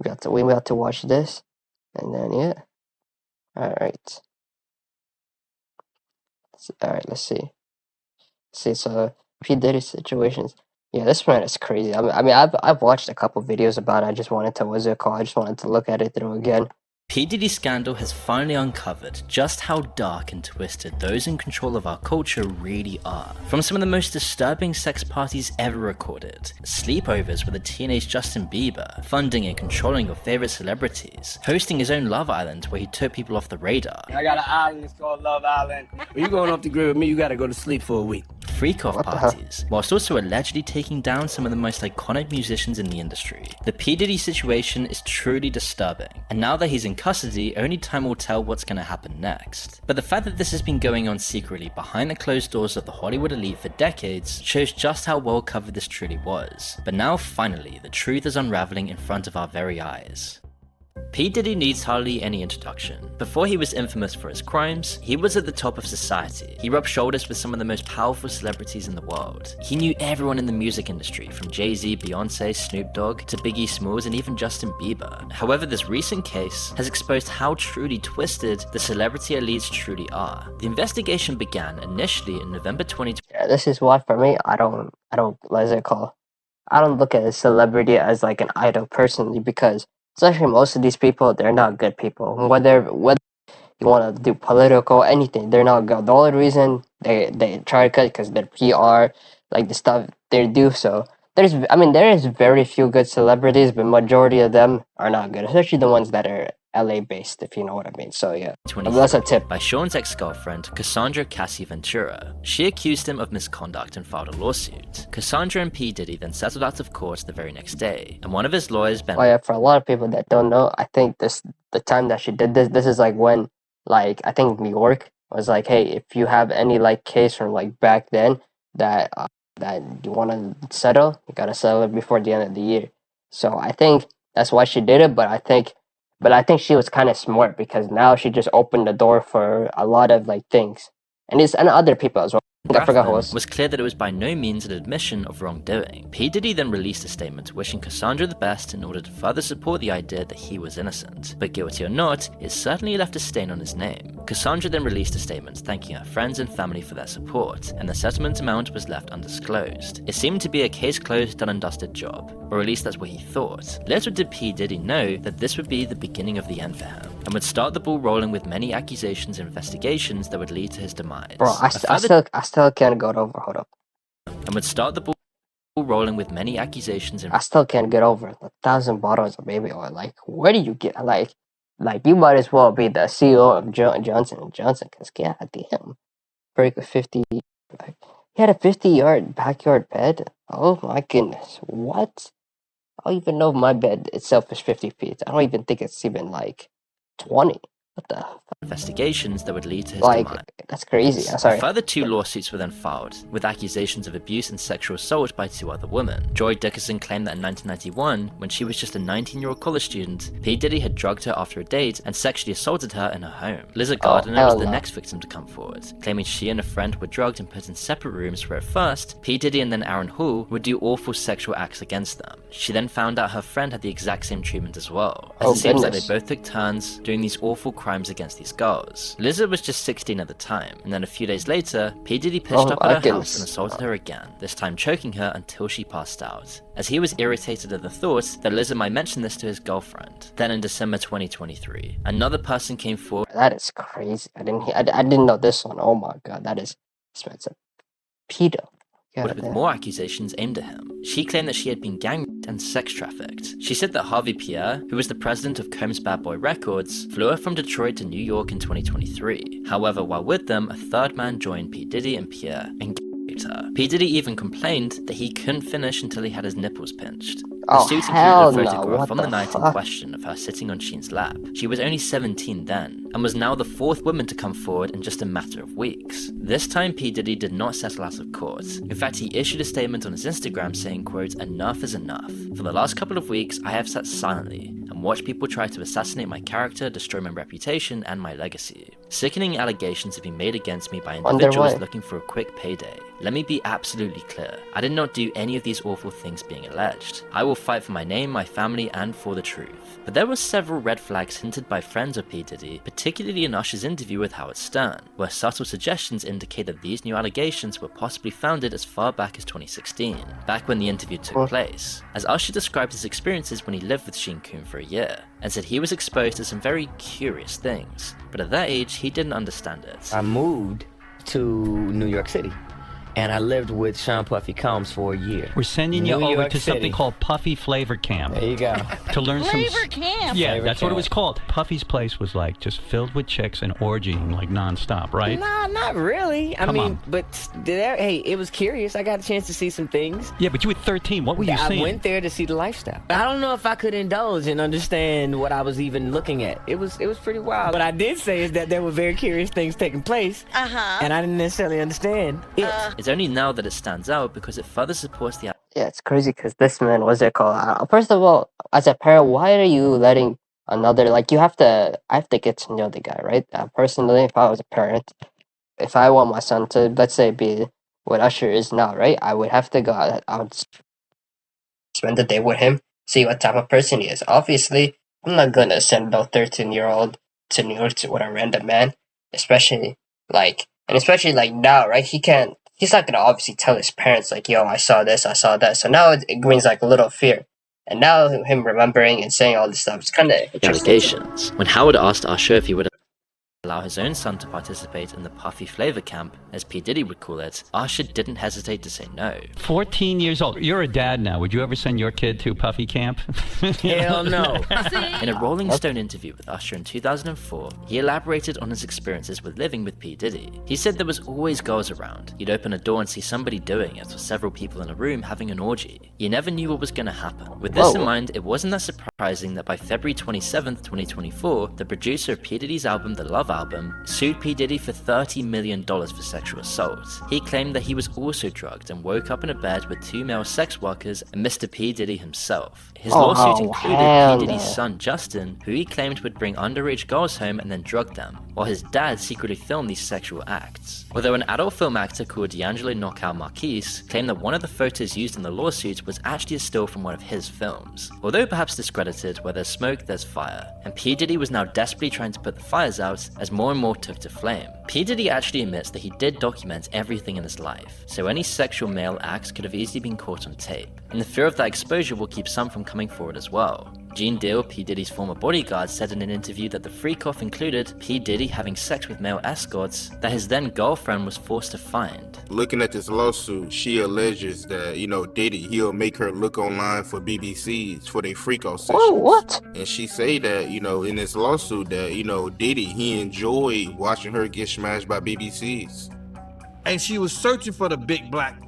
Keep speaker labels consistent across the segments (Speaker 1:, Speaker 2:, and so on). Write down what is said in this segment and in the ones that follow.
Speaker 1: We got to watch this, and then yeah. All right. All right. Let's see. See, so P Diddy situations. Yeah, this man is crazy. I've watched a couple videos about it. I just wanted to what's it called? I just wanted to look at it through again.
Speaker 2: P. Diddy's scandal has finally uncovered just how dark and twisted those in control of our culture really are. From some of the most disturbing sex parties ever recorded, sleepovers with a teenage Justin Bieber, funding and controlling your favorite celebrities, hosting his own Love Island where he took people off the radar.
Speaker 3: I got an island, it's called Love Island. When you going off the grid with me, you gotta go to sleep for a week.
Speaker 2: Freak-off parties, whilst also allegedly taking down some of the most iconic musicians in the industry. The P. Diddy situation is truly disturbing, and now that he's in custody, only time will tell what's going to happen next. But the fact that this has been going on secretly behind the closed doors of the Hollywood elite for decades shows just how well covered this truly was. But now finally, the truth is unraveling in front of our very eyes. P. Diddy needs hardly any introduction. Before he was infamous for his crimes, he was at the top of society. He rubbed shoulders with some of the most powerful celebrities in the world. He knew everyone in the music industry, from Jay-Z, Beyonce, Snoop Dogg, to Biggie Smalls, and even Justin Bieber. However, this recent case has exposed how truly twisted the celebrity elites truly are. The investigation began initially in November 2020.
Speaker 1: Yeah, this is what for me. What's it called? I don't look at a celebrity as like an idol personally because especially most of these people, they're not good people. Whether you want to do political anything, they're not good. The only reason they try to cut because their PR, like the stuff they do. So there is very few good celebrities, but majority of them are not good, especially the ones that are LA based, if you know what I mean. So yeah, that's a tip.
Speaker 2: By Sean's ex-girlfriend, Cassandra Cassie Ventura. She accused him of misconduct and filed a lawsuit. Cassandra and P. Diddy then settled out of court the very next day, and one of his lawyers, Ben...
Speaker 1: Oh yeah, for a lot of people that don't know, I think the time that she did this is like when, like, I think New York was like, hey, if you have any like case from like back then that that you want to settle, you gotta settle it before the end of the year. So I think that's why she did it, but I think she was kind of smart because now she just opened the door for a lot of like things, and other people as well. I forgot who
Speaker 2: was clear that it was by no means an admission of wrongdoing. P. Diddy then released a statement wishing Cassandra the best in order to further support the idea that he was innocent. But guilty or not, it certainly left a stain on his name. Cassandra then released a statement thanking her friends and family for their support, and the settlement amount was left undisclosed. It seemed to be a case closed, done and dusted job, or at least that's what he thought. Little did P. Diddy know that this would be the beginning of the end for him, and would start the ball rolling with many accusations and investigations that would lead to his demise.
Speaker 1: Bro, I still can't get over. Hold up.
Speaker 2: And would start the ball rolling with many accusations and...
Speaker 1: I still can't get over it. 1,000 bottles of baby oil. Like, where do you get like you might as well be the CEO of Johnson & Johnson because goddamn, break a 50. Like, he had a 50-yard backyard bed. Oh my goodness, what? I don't even know if my bed itself is 50 feet. I don't even think it's even like 20. What the fuck?
Speaker 2: Investigations that would lead to his
Speaker 1: Like,
Speaker 2: demise.
Speaker 1: that's crazy. I'm sorry.
Speaker 2: A further 2 lawsuits were then filed, with accusations of abuse and sexual assault by 2 other women. Joy Dickerson claimed that in 1991, when she was just a 19-year-old college student, P. Diddy had drugged her after a date and sexually assaulted her in her home. Lizard Gardner was the next victim to come forward, claiming she and a friend were drugged and put in separate rooms where at first, P. Diddy and then Aaron Hall would do awful sexual acts against them. She then found out her friend had the exact same treatment as well, as it seems like they both took turns doing these awful crimes against these girls. Lizard was just 16 at the time, and then a few days later, P. Diddy pitched up at her house and assaulted her again, this time choking her until she passed out, as he was irritated at the thought that Lizard might mention this to his girlfriend. Then in December 2023, another person came forward.
Speaker 1: That is crazy. I didn't know this one. Oh my god, that is expensive. Pedo.
Speaker 2: With more accusations aimed at him. She claimed that she had been gang raped and sex trafficked. She said that Harvey Pierre, who was the president of Combs Bad Boy Records, flew her from Detroit to New York in 2023. However, while with them, a third man joined P. Diddy and Pierre and raped her. P. Diddy even complained that he couldn't finish until he had his nipples pinched. The suit included a photograph from the night in question of her sitting on Sheen's lap. She was only 17 then, and was now the 4th woman to come forward in just a matter of weeks. This time P. Diddy did not settle out of court. In fact, he issued a statement on his Instagram saying, quote, "Enough is enough. For the last couple of weeks, I have sat silently and watched people try to assassinate my character, destroy my reputation and my legacy." Sickening allegations have been made against me by
Speaker 1: Wonder
Speaker 2: individuals
Speaker 1: why.
Speaker 2: looking for a quick payday. Let me be absolutely clear. I did not do any of these awful things being alleged. I will fight for my name, my family, and for the truth. But there were several red flags hinted by friends of P. Diddy, particularly in Usher's interview with Howard Stern, where subtle suggestions indicate that these new allegations were possibly founded as far back as 2016, back when the interview took place, as Usher described his experiences when he lived with Sheen Coon for a year, and said he was exposed to some very curious things, but at that age he didn't understand it.
Speaker 4: I moved to New York City, and I lived with Sean Puffy Combs for a year.
Speaker 5: We're sending you
Speaker 4: New
Speaker 5: over
Speaker 4: York
Speaker 5: to something
Speaker 4: City.
Speaker 5: called Puffy Flavor Camp
Speaker 4: There you go.
Speaker 5: to learn
Speaker 6: Flavor camp.
Speaker 5: Yeah,
Speaker 4: Flavor
Speaker 5: that's what it
Speaker 4: camp.
Speaker 5: was called. Puffy's place was like just filled with chicks and orgying like nonstop, right?
Speaker 4: Nah, not really. I
Speaker 5: Come
Speaker 4: mean,
Speaker 5: on.
Speaker 4: but hey, it was curious. I got a chance to see some things.
Speaker 5: Yeah, but you were 13. What were you
Speaker 4: I
Speaker 5: seeing?
Speaker 4: went there to see the lifestyle. I don't know if I could indulge and understand what I was even looking at. It was pretty wild. What I did say is that there were very curious things taking place, and I didn't necessarily understand it.
Speaker 2: It's only now that it stands out because it further supports the
Speaker 1: Yeah, it's crazy because this man, what's it called? First of all, as a parent, why are you letting another, like, I have to get to know the guy, right? Personally, if I was a parent, if I want my son to, let's say, be what Usher is now, right? I would have to go out, I would spend the day with him, see what type of person he is. Obviously, I'm not gonna send no 13-year-old to New York with a random man, especially like now, right? He's not gonna obviously tell his parents like, yo, I saw this, I saw that. So now it brings like a little fear. And now him remembering and saying all this stuff is kind of interesting.
Speaker 2: allegations. When Howard asked Usher if he would allow his own son to participate in the Puffy Flavor Camp, as P. Diddy would call it, Usher didn't hesitate to say no.
Speaker 5: 14 years old. You're a dad now. Would you ever send your kid to Puffy Camp?
Speaker 4: Hell no.
Speaker 2: In a Rolling Stone interview with Usher in 2004, he elaborated on his experiences with living with P. Diddy. He said there was always girls around. You'd open a door and see somebody doing it, or several people in a room having an orgy. You never knew what was going to happen. With this in mind, it wasn't that surprising that by February 27th, 2024, the producer of P. Diddy's album The Love Album sued P. Diddy for $30 million for sexual assault. He claimed that he was also drugged and woke up in a bed with 2 male sex workers and Mr. P. Diddy himself. His lawsuit included
Speaker 1: hell
Speaker 2: P. Diddy's
Speaker 1: no.
Speaker 2: son Justin, who he claimed would bring underage girls home and then drug them, while his dad secretly filmed these sexual acts. Although an adult film actor called D'Angelo Knockout Marquise claimed that one of the photos used in the lawsuit was actually a still from one of his films. Although perhaps discredited, where there's smoke, there's fire, and P. Diddy was now desperately trying to put the fires out as more and more took to flame. P. Diddy actually admits that he did document everything in his life, so any sexual male acts could have easily been caught on tape, and the fear of that exposure will keep some from coming forward as well. Gene Deal, P. Diddy's former bodyguard, said in an interview that the freak-off included P. Diddy having sex with male escorts that his then-girlfriend was forced to find.
Speaker 7: Looking at this lawsuit, she alleges that, Diddy, he'll make her look online for BBCs for their freak-off sessions.
Speaker 1: Oh, what?
Speaker 7: And she say that, in this lawsuit that, Diddy, he enjoyed watching her get smashed by BBCs.
Speaker 8: And she was searching for the big black,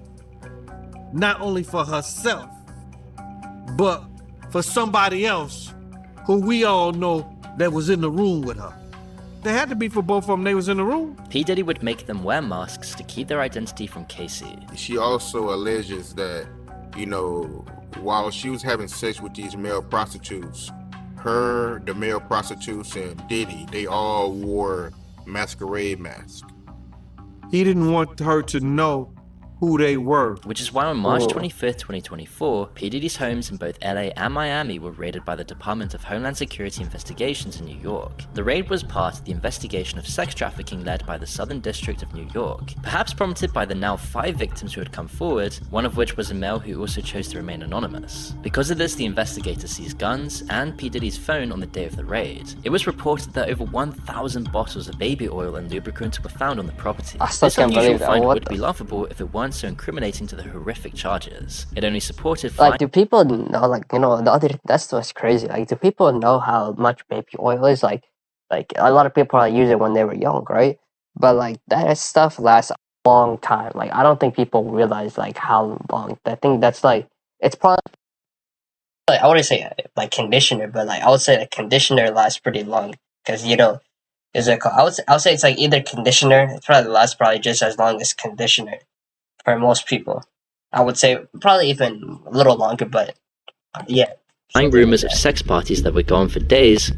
Speaker 8: not only for herself, but for somebody else who we all know that was in the room with her. They had to be for both of them, they was in the room.
Speaker 2: P. Diddy would make them wear masks to keep their identity from Casey.
Speaker 7: She also alleges that, while she was having sex with these male prostitutes, the male prostitutes, and Diddy, they all wore masquerade masks.
Speaker 8: He didn't want her to know who they were.
Speaker 2: Which is why on March 25th, 2024, P. Diddy's homes in both LA and Miami were raided by the Department of Homeland Security Investigations in New York. The raid was part of the investigation of sex trafficking led by the Southern District of New York, perhaps prompted by the now 5 victims who had come forward, one of which was a male who also chose to remain anonymous. Because of this, the investigators seized guns and P. Diddy's phone on the day of the raid. It was reported that over 1,000 bottles of baby oil and lubricant were found on the property.
Speaker 1: I still
Speaker 2: This
Speaker 1: can't
Speaker 2: unusual
Speaker 1: believe that.
Speaker 2: find
Speaker 1: What
Speaker 2: would
Speaker 1: the
Speaker 2: be laughable if it weren't so incriminating to the horrific charges. It only supported
Speaker 1: Like, do people know, that's what's crazy. Like, do people know how much baby oil is? Like a lot of people probably use it when they were young, right? But, like, that stuff lasts a long time. Like, I don't think people realize, like, how long. I think that's, like, it's probably, like, I wouldn't say, like, conditioner, but, like, I would say, like, conditioner lasts pretty long. Because, is it called? I would say it's, like, either conditioner, it probably lasts probably just as long as conditioner for most people. I would say probably even a little longer, but yeah.
Speaker 2: rumors of sex parties that would go on for days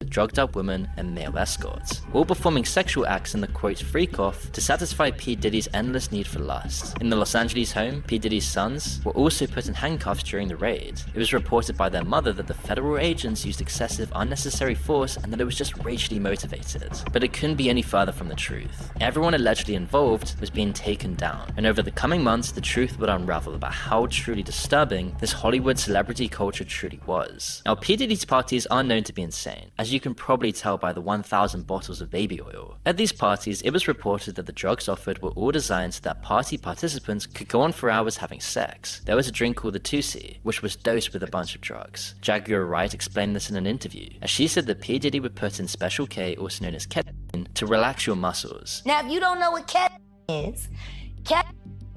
Speaker 2: with drugged up women and male escorts, all performing sexual acts in the quote freak off to satisfy P. Diddy's endless need for lust. In the Los Angeles home, P. Diddy's sons were also put in handcuffs during the raid. It was reported by their mother that the federal agents used excessive unnecessary force and that it was just racially motivated. But it couldn't be any further from the truth. Everyone allegedly involved was being taken down, and over the coming months the truth would unravel about how truly disturbing this Hollywood celebrity culture truly was. Now, P. Diddy's parties are known to be insane, as you can probably tell by the 1,000 bottles of baby oil. At these parties, it was reported that the drugs offered were all designed so that party participants could go on for hours having sex. There was a drink called the 2C, which was dosed with a bunch of drugs. Jaguar Wright explained this in an interview, as she said that P. Diddy would put in Special K, also known as ketamine, to relax your muscles.
Speaker 6: Now, if you don't know what ketamine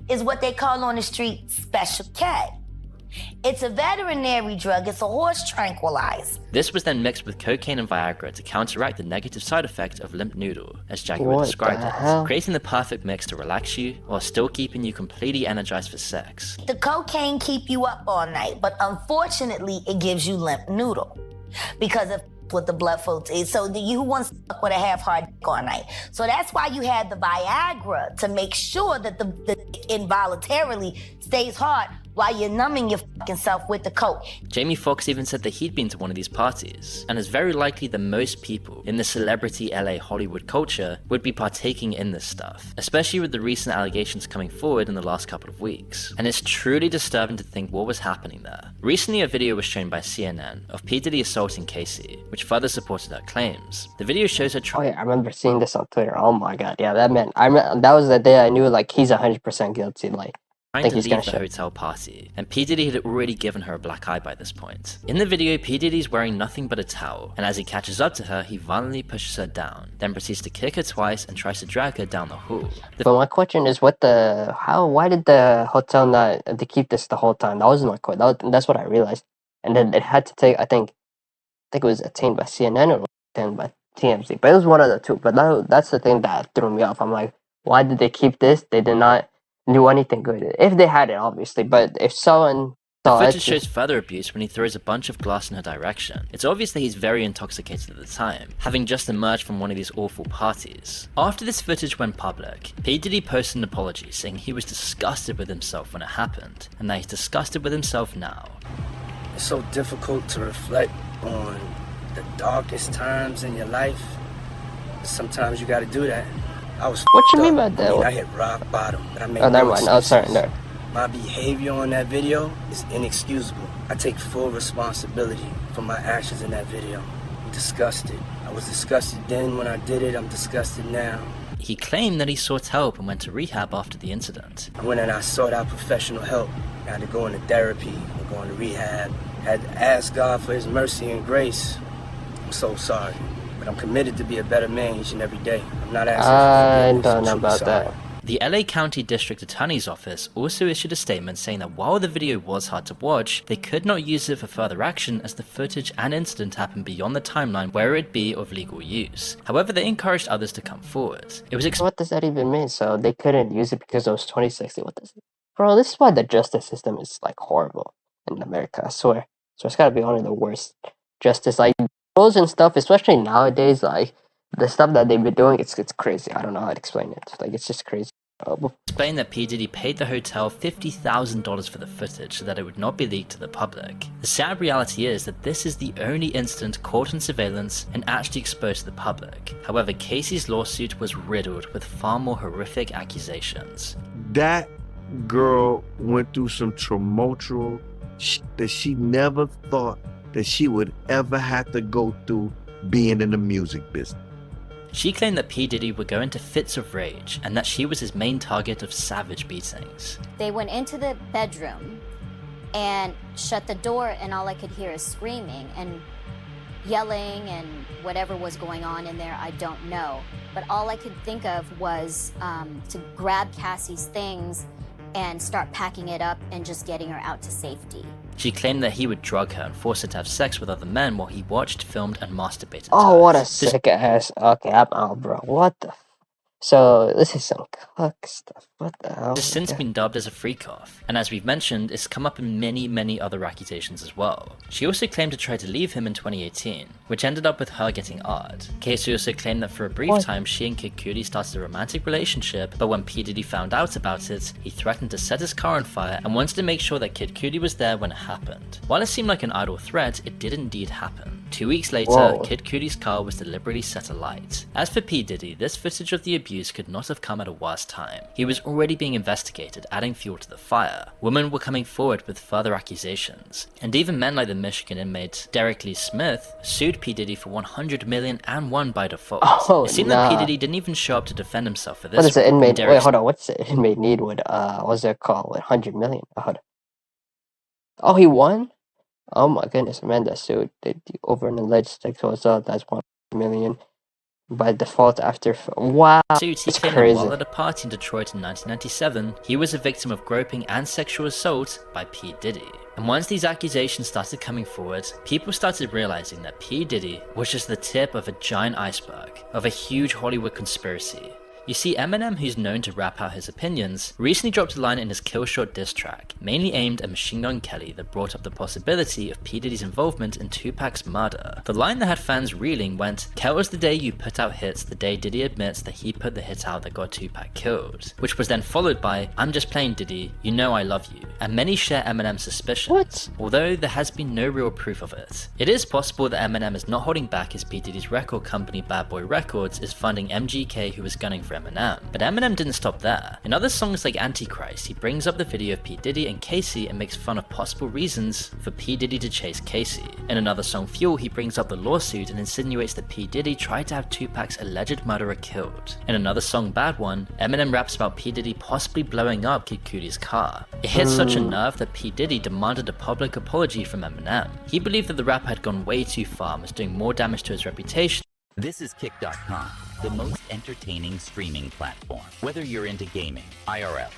Speaker 6: is what they call on the street Special K. It's a veterinary drug. It's a horse tranquilizer.
Speaker 2: This was then mixed with cocaine and Viagra to counteract the negative side effect of limp noodle, as Jaguar described it, creating the perfect mix to relax you while still keeping you completely energized for sex.
Speaker 6: The cocaine keep you up all night, but unfortunately, it gives you limp noodle because of with the blood flow. So you want to fuck with a half-hard dick all night. So that's why you had the Viagra, to make sure that the involuntarily stays hard while you're numbing your fucking self with the coke.
Speaker 2: Jamie Foxx even said that he'd been to one of these parties, and it's very likely that most people in the celebrity LA Hollywood culture would be partaking in this stuff, especially with the recent allegations coming forward in the last couple of weeks. And it's truly disturbing to think what was happening there. Recently a video was shown by CNN of P. Diddy assaulting Casey, which further supported her claims. The video shows her
Speaker 1: Oh yeah, I remember seeing this on Twitter. Oh my god, yeah, that man. That was the day I knew like he's 100% guilty. Like, I think
Speaker 2: to
Speaker 1: he's
Speaker 2: leave the hotel party, and P. Diddy had already given her a black eye by this point. In the video, P. Diddy's wearing nothing but a towel, and as he catches up to her, he violently pushes her down, then proceeds to kick her twice and tries to drag her down the hall.
Speaker 1: But my question is, why did the hotel not to keep this the whole time? That was my question. That's what I realized, and then it had to take. I think it was attained by CNN or attained by TMZ, but it was one of the two. But that's the thing that threw me off. I'm like, why did they keep this? They did not do anything good. If they had it, obviously, but if someone
Speaker 2: the footage shows further abuse when he throws a bunch of glass in her direction. It's obvious that he's very intoxicated at the time, having just emerged from one of these awful parties. After this footage went public, P. Diddy posted an apology saying he was disgusted with himself when it happened, and that he's disgusted with himself now.
Speaker 3: It's so difficult to reflect on the darkest times in your life. Sometimes you gotta do that. I was
Speaker 1: what you mean by that?
Speaker 3: I hit rock bottom, but I made
Speaker 1: never mind. Oh, sorry, no.
Speaker 3: My behavior on that video is inexcusable. I take full responsibility for my actions in that video. I'm disgusted. I was disgusted then when I did it. I'm disgusted now.
Speaker 2: He claimed that he sought help and went to rehab after the incident.
Speaker 3: I went and I sought out professional help. I had to go into therapy, go into rehab. I had to ask God for his mercy and grace. I'm so sorry. But I'm committed to be a better man each and every day. I'm not asking for forgiveness.
Speaker 1: I don't know about that.
Speaker 2: The LA County District Attorney's Office also issued a statement saying that while the video was hard to watch, they could not use it for further action as the footage and incident happened beyond the timeline where it'd be of legal use. However, they encouraged others to come forward. It was
Speaker 1: what does that even mean? So they couldn't use it because it was 2060. What does it? Bro, this is why the justice system is like horrible in America, I swear. So it's gotta be one of the worst justice, like rules and stuff, especially nowadays, like the stuff that they've been doing, it's crazy. I don't know how to explain it. Like, it's just crazy.
Speaker 2: Explained that P. Diddy paid the hotel $50,000 for the footage so that it would not be leaked to the public. The sad reality is that this is the only incident caught on surveillance and actually exposed to the public. However, Casey's lawsuit was riddled with far more horrific accusations.
Speaker 9: That girl went through some tumultuous that she never thought that she would ever have to go through being in the music business.
Speaker 2: She claimed that P. Diddy would go into fits of rage and that she was his main target of savage beatings.
Speaker 10: They went into the bedroom and shut the door, and all I could hear is screaming and yelling and whatever was going on in there, I don't know. But all I could think of was to grab Cassie's things and start packing it up and just getting her out to safety.
Speaker 2: She claimed that he would drug her and force her to have sex with other men while he watched, filmed, and masturbated.
Speaker 1: Oh, what a sick ass. Okay, I'm out, bro. What the? So this is some cuck stuff. What the hell?
Speaker 2: Has since been dubbed as a freak-off, and as we've mentioned, it's come up in many other accusations as well. She also claimed to try to leave him in 2018, which ended up with her getting odd. Casey also claimed that for a brief time she and Kid Cudi started a romantic relationship, but when P. Diddy found out about it, he threatened to set his car on fire and wanted to make sure that Kid Cudi was there when it happened. While it seemed like an idle threat, it did indeed happen. 2 weeks later, Kid Cudi's car was deliberately set alight. As for P. Diddy, this footage of the abuse could not have come at a worse time. He was already being investigated, adding fuel to the fire. Women were coming forward with further accusations, and even men like the Michigan inmate Derek Lee Smith sued P. Diddy for $100 million and won by default. It seemed that P. Diddy didn't even show up to defend himself for this.
Speaker 1: What is the inmate? Wait, hold on. What's the inmate need with what's that called? With 100 million? Hold on. Oh, he won? Oh my goodness, Amanda sued over an alleged sexual assault. That's $1 million by default after. Wow,
Speaker 2: he claimed that while at a party in Detroit in 1997, he was a victim of groping and sexual assault by P. Diddy. And once these accusations started coming forward, people started realizing that P. Diddy was just the tip of a giant iceberg of a huge Hollywood conspiracy. You see, Eminem, who's known to rap out his opinions, recently dropped a line in his Killshot diss track, mainly aimed at Machine Gun Kelly, that brought up the possibility of P. Diddy's involvement in Tupac's murder. The line that had fans reeling went, "Kel was the day you put out hits, the day Diddy admits that he put the hit out that got Tupac killed," which was then followed by, "I'm just playing Diddy, you know I love you," and many share Eminem's suspicions, although there has been no real proof of it. It is possible that Eminem is not holding back as P. Diddy's record company Bad Boy Records is funding MGK, who was gunning for Eminem. But Eminem didn't stop there. In other songs like Antichrist, he brings up the video of P. Diddy and Casey and makes fun of possible reasons for P. Diddy to chase Casey. In another song, Fuel, he brings up the lawsuit and insinuates that P. Diddy tried to have Tupac's alleged murderer killed. In another song, Bad One, Eminem raps about P. Diddy possibly blowing up Kid Cudi's car. It hit such a nerve that P. Diddy demanded a public apology from Eminem. He believed that the rapper had gone way too far and was doing more damage to his reputation.
Speaker 11: This is Kick.com, the most entertaining streaming platform. Whether you're into gaming, IRL,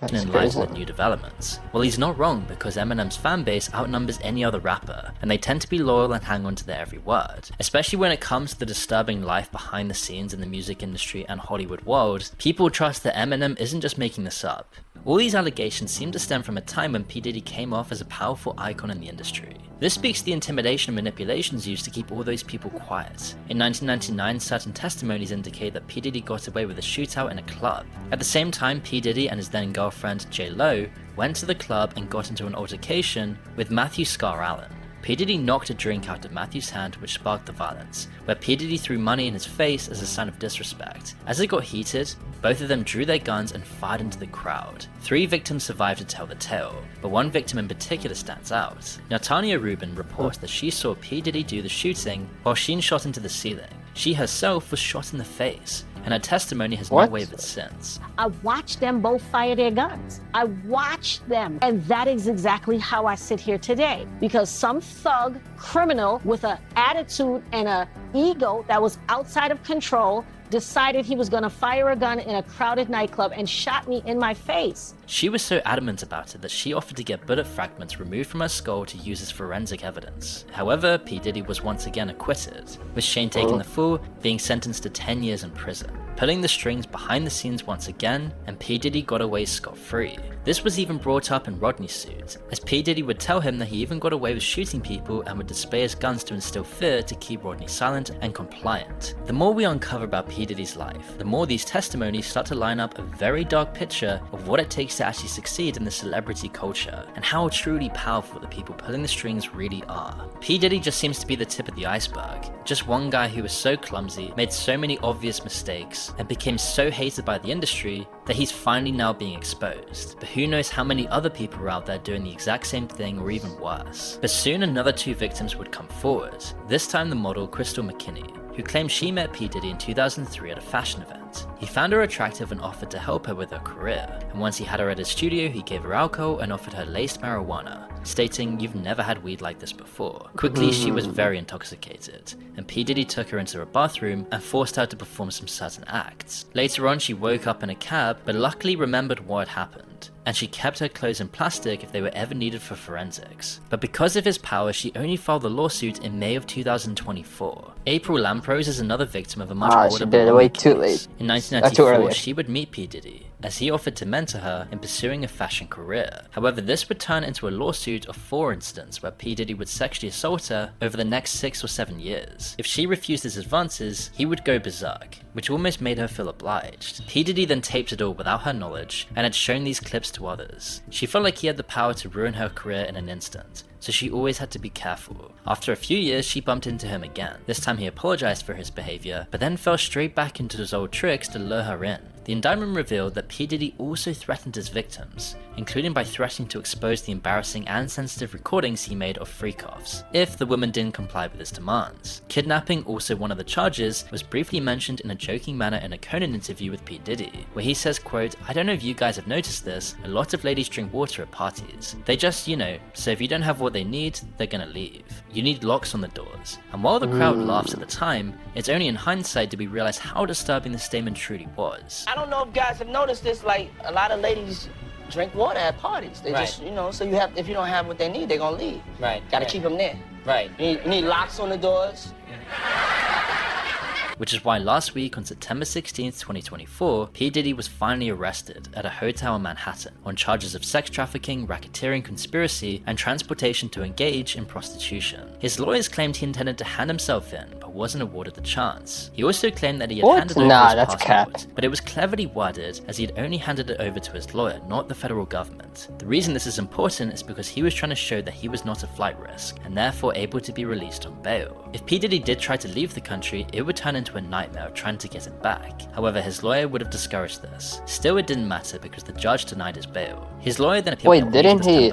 Speaker 2: and in light of new developments. Well, he's not wrong, because Eminem's fanbase outnumbers any other rapper, and they tend to be loyal and hang on to their every word. Especially when it comes to the disturbing life behind the scenes in the music industry and Hollywood world, people trust that Eminem isn't just making this up. All these allegations seem to stem from a time when P. Diddy came off as a powerful icon in the industry. This speaks to the intimidation and manipulations used to keep all those people quiet. In 1999, certain testimonies indicate that P. Diddy got away with a shootout in a club. At the same time, P. Diddy and his then girlfriend J. Lo went to the club and got into an altercation with Matthew Scar Allen. P. Diddy knocked a drink out of Matthew's hand, which sparked the violence, where P. Diddy threw money in his face as a sign of disrespect. As it got heated, both of them drew their guns and fired into the crowd. 3 victims survived to tell the tale, but one victim in particular stands out. Now, Tanya Rubin reports that she saw P. Diddy do the shooting while Sheen shot into the ceiling. She herself was shot in the face, and her testimony has not wavered since.
Speaker 12: I watched them both fire their guns. I watched them. And that is exactly how I sit here today. Because some thug criminal with an attitude and an ego that was outside of control decided he was going to fire a gun in a crowded nightclub and shot me in my face.
Speaker 2: She was so adamant about it that she offered to get bullet fragments removed from her skull to use as forensic evidence. However, P. Diddy was once again acquitted, with Shane taking the fall, being sentenced to 10 years in prison, pulling the strings behind the scenes once again, and P. Diddy got away scot-free. This was even brought up in Rodney's suit, as P. Diddy would tell him that he even got away with shooting people and would display his guns to instill fear to keep Rodney silent and compliant. The more we uncover about P. Diddy's life, the more these testimonies start to line up a very dark picture of what it takes to actually succeed in the celebrity culture, and how truly powerful the people pulling the strings really are. P. Diddy just seems to be the tip of the iceberg, just one guy who was so clumsy, made so many obvious mistakes, and became so hated by the industry that he's finally now being exposed. But who knows how many other people are out there doing the exact same thing or even worse. But soon another 2 victims would come forward, this time the model Crystal McKinney, who claimed she met P. Diddy in 2003 at a fashion event. He found her attractive and offered to help her with her career, and once he had her at his studio, he gave her alcohol and offered her laced marijuana, stating, "You've never had weed like this before." Quickly, she was very intoxicated, and P. Diddy took her into a bathroom and forced her to perform some certain acts. Later on, she woke up in a cab, but luckily remembered what had happened, and she kept her clothes in plastic if they were ever needed for forensics. But because of his power, she only filed the lawsuit in May of 2024. April Lamprose is another victim of a much older
Speaker 1: she did it way too late.
Speaker 2: In
Speaker 1: That's too
Speaker 2: 1994,
Speaker 1: early.
Speaker 2: she would meet P. Diddy, as he offered to mentor her in pursuing a fashion career. However, this would turn into a lawsuit of 4 incidents where P. Diddy would sexually assault her over the next 6 or 7 years. If she refused his advances, he would go berserk, which almost made her feel obliged. P. Diddy then taped it all without her knowledge and had shown these clips to others. She felt like he had the power to ruin her career in an instant, so she always had to be careful. After a few years, she bumped into him again. This time he apologized for his behavior, but then fell straight back into his old tricks to lure her in. The indictment revealed that P. Diddy also threatened his victims, including by threatening to expose the embarrassing and sensitive recordings he made of freak-offs, if the woman didn't comply with his demands. Kidnapping, also one of the charges, was briefly mentioned in a joking manner in a Conan interview with P. Diddy, where he says, quote, "I don't know if you guys have noticed this, a lot of ladies drink water at parties. They just, so if you don't have what they need, they're gonna leave. You need locks on the doors." And while the crowd laughs at the time, it's only in hindsight did we realize how disturbing the statement truly was.
Speaker 3: I don't know if guys have noticed this, like a lot of ladies drink water at parties. They just, so if you don't have what they need, they're gonna leave.
Speaker 4: Right.
Speaker 3: Gotta keep them there.
Speaker 4: Right.
Speaker 3: You need locks on the doors.
Speaker 2: Which is why last week on September 16th, 2024, P. Diddy was finally arrested at a hotel in Manhattan on charges of sex trafficking, racketeering, conspiracy, and transportation to engage in prostitution. His lawyers claimed he intended to hand himself in, but wasn't awarded the chance. He also claimed that he had handed over his passport, but it was cleverly worded as he had only handed it over to his lawyer, not the federal government. The reason this is important is because he was trying to show that he was not a flight risk, and therefore able to be released on bail. If P. Diddy did try to leave the country, it would turn into a nightmare of trying to get him back. However, his lawyer would have discouraged this. Still, it didn't matter because the judge denied his bail. His lawyer then appealed.
Speaker 1: Wait, didn't he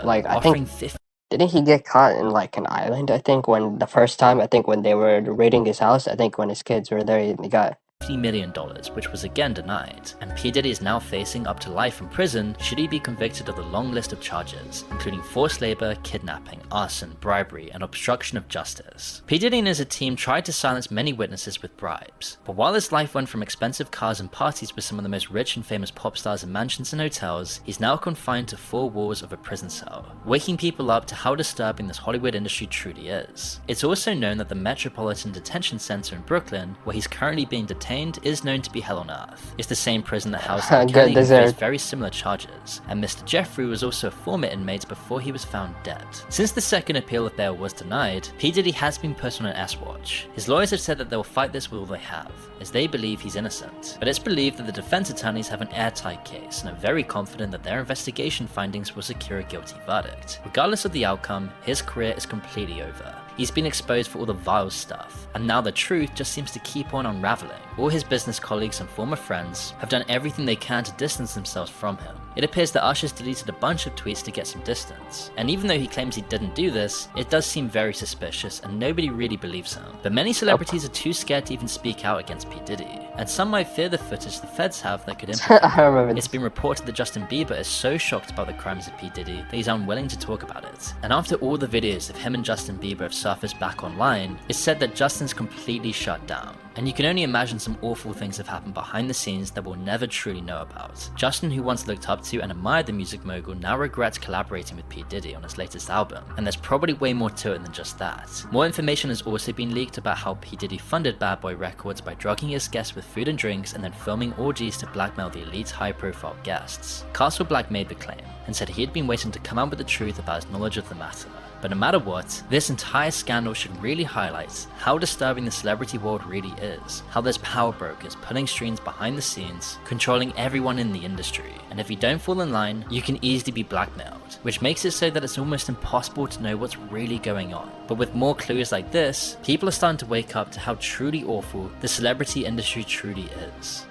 Speaker 1: didn't he get caught in like an island? I think when the first time, I think when they were raiding his house, I think when his kids were there, he got
Speaker 2: $50 million, which was again denied, and P. Diddy is now facing up to life in prison should he be convicted of the long list of charges, including forced labor, kidnapping, arson, bribery, and obstruction of justice. P. Diddy and his team tried to silence many witnesses with bribes, but while his life went from expensive cars and parties with some of the most rich and famous pop stars in mansions and hotels, he's now confined to 4 walls of a prison cell, waking people up to how disturbing this Hollywood industry truly is. It's also known that the Metropolitan Detention Center in Brooklyn, where he's currently being detained, is known to be hell on earth. It's the same prison that housed R. Kelly, who faced very similar charges, and Mr. Jeffrey was also a former inmate before he was found dead. Since the second appeal of bail was denied, P. Diddy has been put on an S-Watch. His lawyers have said that they will fight this with all they have, as they believe he's innocent. But it's believed that the defense attorneys have an airtight case and are very confident that their investigation findings will secure a guilty verdict. Regardless of the outcome, his career is completely over. He's been exposed for all the vile stuff, and now the truth just seems to keep on unraveling. All his business colleagues and former friends have done everything they can to distance themselves from him. It appears that Usher's deleted a bunch of tweets to get some distance, and even though he claims he didn't do this, it does seem very suspicious and nobody really believes him. But many celebrities are too scared to even speak out against P. Diddy, and some might fear the footage the feds have that could implicate. It's been reported that Justin Bieber is so shocked about the crimes of P. Diddy that he's unwilling to talk about it. And after all the videos of him and Justin Bieber have surfaced back online, it's said that Justin's completely shut down. And you can only imagine some awful things have happened behind the scenes that we'll never truly know about. Justin, who once looked up to and admired the music mogul, now regrets collaborating with P. Diddy on his latest album, and there's probably way more to it than just that. More information has also been leaked about how P. Diddy funded Bad Boy Records by drugging his guests with food and drinks and then filming orgies to blackmail the elite's high-profile guests. Castle Black made the claim, and said he had been waiting to come out with the truth about his knowledge of the matter. But no matter what, this entire scandal should really highlight how disturbing the celebrity world really is, how there's power brokers pulling strings behind the scenes, controlling everyone in the industry, and if you don't fall in line, you can easily be blackmailed, which makes it so that it's almost impossible to know what's really going on. But with more clues like this, people are starting to wake up to how truly awful the celebrity industry truly is.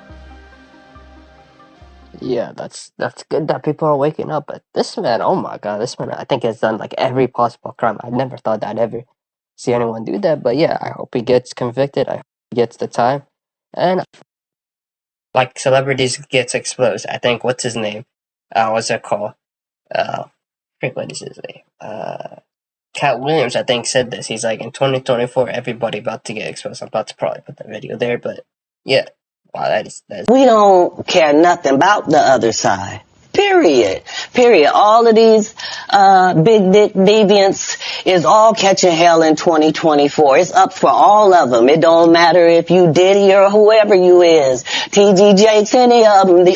Speaker 1: Yeah, that's good that people are waking up. But this man, oh my god, this man, I think has done like every possible crime. I never thought I'd ever see anyone do that. But yeah, I hope he gets convicted. I hope he gets the time. And like celebrities gets exposed. I think what's his name? What's that called? What is his name? Cat Williams, I think, said this. He's like, in 2024, everybody about to get exposed. I'm about to probably put the video there, but yeah. Wow, that is.
Speaker 13: We don't care nothing about the other side. Period. Period. All of these big dick deviants is all catching hell in 2024. It's up for all of them. It don't matter if you Diddy or whoever you is. TG Jakes, any of them.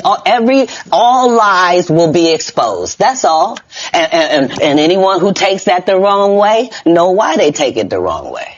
Speaker 13: All lies will be exposed. That's all. And anyone who takes that the wrong way, know why they take it the wrong way.